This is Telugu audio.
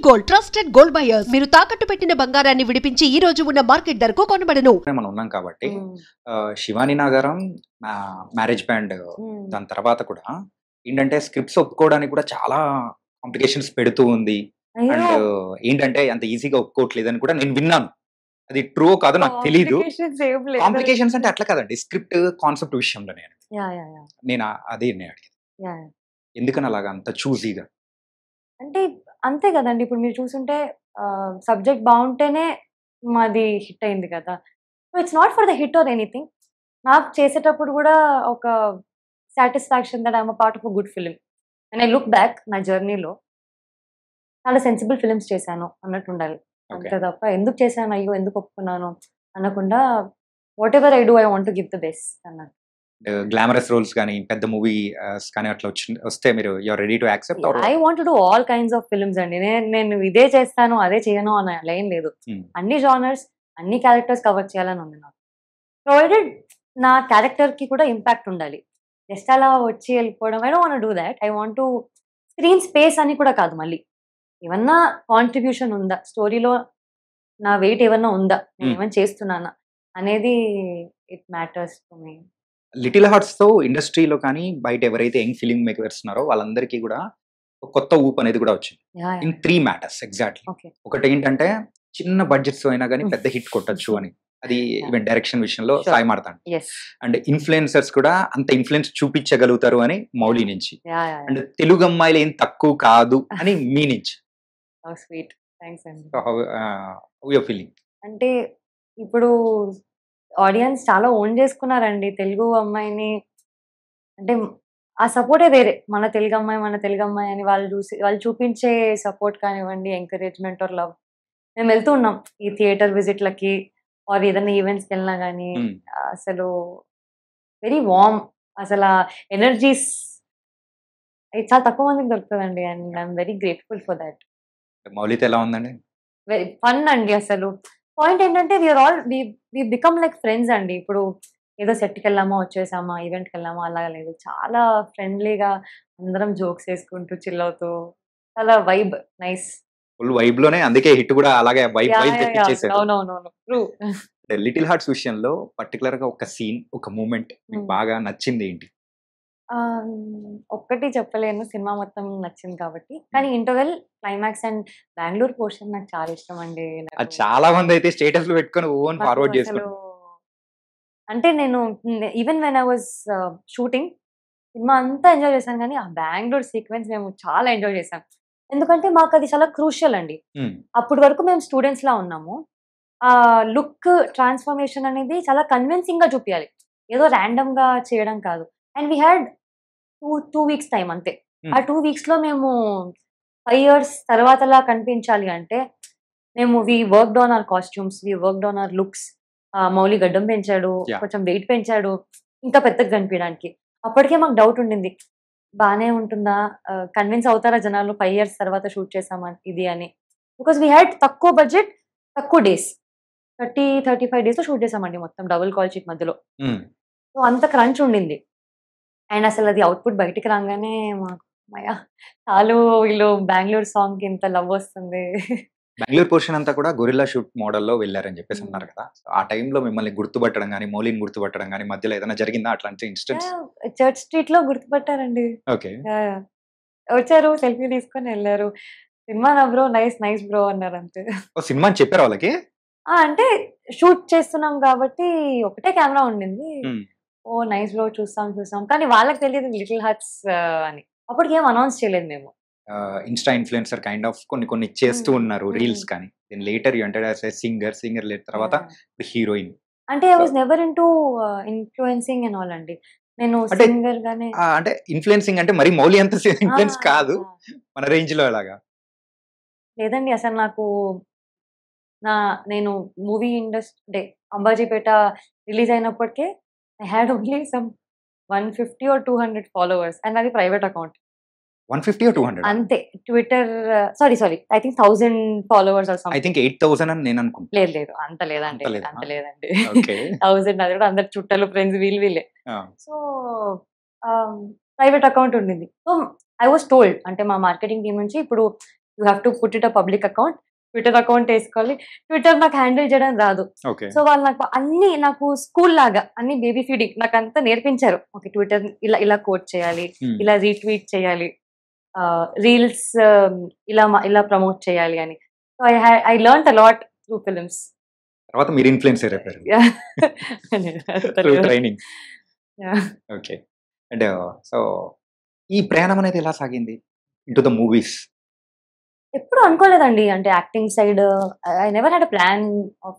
గోల్డ్ ట్రస్టెడ్ గోల్డ్ బయర్స్ మీరు తాకట్టు పెట్టిన బంగారాన్ని విడిపించి ఈ రోజు ఉన్న మార్కెట్ ధరకు కొనబడను. మనం ఉన్నాం కాబట్టి శివాని నాగారం మ్యారేజ్ బ్యాండ్ దాని తర్వాత కూడా ఏంటంటే స్క్రిప్ట్స్ ఒప్పుకోవడానికి కూడా చాలా కాంప్లికేషన్స్ పెడుతూ ఉంది. అండ్ ఏంటంటే అంత ఈజీగా ఒప్పుకోవట్లేదని కూడా నేను విన్నాను. అది ట్రూ కాదు నాకు తెలీదు. కాంప్లికేషన్స్ అంటే అట్లా కదండి, స్క్రిప్ట్ కాన్సెప్ట్ విషయంలో నేను అదే అడిగేది, ఎందుకని అలాగా అంత చూజీగా అంటే అంతే కదండి. ఇప్పుడు మీరు చూసుంటే సబ్జెక్ట్ బాగుంటేనే మాది హిట్ అయింది కదా. So it's not for the hit or anything. నాకు చేసేటప్పుడు కూడా ఒక satisfaction that I'm a part of a good film. And I look back నా జర్నీలో చాలా సెన్సిబుల్ ఫిలిమ్స్ చేశాను అన్నట్టు ఉండాలి. అంతే తప్ప ఎందుకు చేశాను, అయ్యో ఎందుకు ఒప్పుకున్నాను అనకుండా whatever I do I want to give the best అన్నట్టు. గ్లామరస్ రోల్స్ కానీ పెద్ద మూవీ కానీ అట్లా వస్తే మీరు you are ready to accept? I want to do all kinds of films అండి. నేను ఇదే చేస్తాను అదే చేయను అని అలా ఏం లేదు. అన్ని జానర్స్ అన్ని క్యారెక్టర్స్ కవర్ చేయాలని ఉంది నాకు. ప్రొవైడెడ్ నా క్యారెక్టర్ కి కూడా ఇంపాక్ట్ ఉండాలి. జస్ట్ అలా వచ్చి వెళ్ళిపోవడం I don't want do that. I want to screen space అని కూడా కాదు, మళ్ళీ ఏమన్నా కాంట్రిబ్యూషన్ ఉందా స్టోరీలో, నా వెయిట్ ఏమన్నా ఉందా, నేను ఏమైనా చేస్తున్నానా అనేది it matters to me. Little hearts తో ఇండస్ట్రీలో కానీ బయట ఎవరైతే యంగ్ ఫిల్మ్ మేకర్స్ ఉన్నారో వాళ్ళందరికీ కూడా ఒక కొత్త ఊపు అనేది కూడా వచ్చింది ఇన్ 3 మ్యాటర్స్ ఎగ్జాక్ట్లీ. ఒకటి ఏంటంటే చిన్న బడ్జెట్స్ అయినా కానీ పెద్ద హిట్ కొట్టచ్చు అని, అది ఈవెన్ డైరెక్షన్ విషయంలో సాయి మాడతాను. అండ్ ఇన్ఫ్లుయెన్సర్స్ కూడా అంత ఇన్ఫ్లుయెన్స్ చూపించగలుగుతారు అని మౌలి నుంచి. అండ్ తెలుగు అమ్మాయిలు ఏం తక్కువ కాదు అని మీ నుంచి. అంటే ఇప్పుడు ఆడియన్స్ చాలా ఓన్ చేసుకున్నారండి తెలుగు అమ్మాయిని. అంటే ఆ సపోర్టే వేరే, మన తెలుగు అమ్మాయి అని వాళ్ళు చూపించే సపోర్ట్ కానివ్వండి, ఎంకరేజ్మెంట్ ఆర్ లవ్. మేము వెళ్తూ ఉన్నాం ఈ థియేటర్ విజిట్లకి ఆర్ ఏదైనా ఈవెంట్స్కి వెళ్ళినా కానీ అసలు వెరీ వార్మ్, అసలు ఎనర్జీస్ చాలా తక్కువ మందికి దొరుకుతుందండి. And I'm very grateful for that. Moulitha ఎలా ఉందండి? వెరీ ఫన్ అండి. అసలు పాయింట్ ఏంటంటే వి బికమ్ లైక్ ఫ్రెండ్స్ అండి. ఇప్పుడు ఏదో సెట్కి వెళ్ళామా వచ్చేసామా ఈవెంట్కి వెళ్ళామా అలాగా లేదు, చాలా ఫ్రెండ్లీగా అందరం జోక్స్ వేసుకుంటూ చిల్ అవుతూ చాలా వైబ్ నైస్ ఫుల్ వైబ్ లోనే, అందుకే హిట్ కూడా అలాగే వైబ్ తెప్పించేసారు. అవునవునవును ట్రూ. లిటిల్ హార్ట్స్ విషయంలో పర్టికులర్ గా ఒక సీన్ ఒక మూమెంట్ బాగా నచ్చింది ఏంటి? ఒక్కటి చెప్పలేను, సినిమా మొత్తం నచ్చింది కాబట్టి. కానీ interval, climax and Bengaluru portion నాకు చాలా ఇష్టం అండి. చాలా మంది అయితే స్టేటస్ లో పెట్టుకొని ఓన్ ఫార్వర్డ్ చేసుకుంటారు. అంటే నేను even when I was shooting cinema అంతా ఎంజాయ్ చేశాను, కానీ ఆ బెంగళూరు సీక్వెన్స్ మేము చాలా ఎంజాయ్ చేసాం. ఎందుకంటే మాకు అది చాలా క్రూషియల్ అండి. అప్పటి వరకు మేము స్టూడెంట్స్ లా ఉన్నాము. ఆ లుక్ ట్రాన్స్ఫర్మేషన్ అనేది చాలా కన్విన్సింగ్ గా చూపించాలి, ఏదో ర్యాండమ్ గా చేయడం కాదు. And we had two weeks time అంతే. ఆ 2 weeks లో మేము 5 years తర్వాతలా కనిపించాలి అంటే మేము we worked on hour costumes, we worked on hour looks. Mouli గడ్డం పెంచాడు, కొంచెం వెయిట్ పెంచాడు ఇంకా పెద్దగా కనిపించడానికి. అప్పటికే మాకు డౌట్ ఉండింది, బాగానే ఉంటుందా, కన్విన్స్ అవుతారా జనాలు 5 years తర్వాత షూట్ చేసామా ఇది అని. బికాస్ వీ హ్యాడ్ తక్కువ బడ్జెట్, తక్కువ డేస్, 30-35 days లో షూట్ చేసామండి మొత్తం డబుల్ కాల్ షీట్ మధ్యలో. సో అంత క్రంచ్ ఉండింది. అండ్ అసలు అది అవుట్పుట్ బయటికి రాగానే మాకు చాలు వీళ్ళు బెంగళూరు సాంగ్ కి ఇంత లవ్ వస్తుంది. బెంగళూరు పోర్షన్ అంతా కూడా గొరిల్లా షూట్ మోడల్లో వెళ్ళారని చెప్పేసి అన్నారు కదా. ఆ టైంలో మిమ్మల్ని గుర్తుపట్టడం కానీ, మౌలిని గుర్తుపట్టడం కానీ మధ్యలో ఏదైనా జరిగిందా అట్లాంటి ఇన్స్టెన్స్? చర్చ్ స్ట్రీట్ లో గుర్తుపట్టారండి. ఓకే, వచ్చారు, సెల్ఫీ తీసుకొని వెళ్ళారు. సినిమా నా బ్రో, నైస్ నైస్ బ్రో అన్నారు అంతే. సినిమా అని చెప్పారు వాళ్ళకి? అంటే షూట్ చేస్తున్నాం కాబట్టి ఒకటే కెమెరా ఉండింది. ఓ నైస్ బ్రో, చూస్తాం కానీ వాళ్ళకి తెలియదు లిటిల్ హార్ట్స్ అని. అప్పటికి ఏం అనౌన్స్ చేయలేదు మేము. ఇన్స్టా ఇన్ఫ్లుయెన్సర్ కైండ్ ఆఫ్ కొన్ని చేస్తూ ఉన్నారు రీల్స్ కానీ. Then later you entered as a singer later తర్వాత హీరోయిన్. అంటే I was never into influencing and all అండి. నేను సింగర్ గానే, అంటే ఇన్ఫ్లుయెన్సింగ్ అంటే మరి మౌలి అంత ఇన్ఫ్లుయెన్స్ కాదు, మన రేంజ్ లో అలాగా లేదండి. అసలు నాకు నేను మూవీ ఇండస్ట్రీ అంటే అంబాజీపేట రిలీజ్ అయినప్పటికే I had only some 150 or 200 followers and అది ప్రైవేట్ అకౌంట్. 150 or 200 అంతే. Twitter sorry I think 1000 followers or something. I think 8000 అని నేను అనుకుంటా. లేదు అంత లేదండి. 1000 అది కూడా అందరు చుట్టాలు ఫ్రెండ్స్ వీళ్ళే. సో ప్రైవేట్ అకౌంట్ ఉండింది. సో ఐ వాస్ టోల్డ్, అంటే మా మార్కెటింగ్ టీం నుంచి ఇప్పుడు you have to put it a public account, Twitter account వేసుకోవాలి. ట్విట్టర్ నాకు హ్యాండిల్ చేయడం రాదు. ఓకే. సో వాళ్ళు నాకు స్కూల్ లాగా అన్ని బేబీ ఫీడింగ్ నాకు అంతా నేర్పించారు. ఓకే, ట్విట్టర్ ఇలా కోట్ చేయాలి, ఇలా రీట్వీట్ చేయాలి, రీల్స్ ఇలా ప్రమోట్ చేయాలి అని. So I learn a lot through films. తర్వాత మీరు ఇన్ఫ్లుయెన్సర్ అయిపోయారు through training. Okay. And so ఈ ప్రయాణం అనేది ఎలా సాగింది ఇంటూ ద మూవీస్? ఎప్పుడు అనుకోలేదండి, అంటే acting side I never had a plan of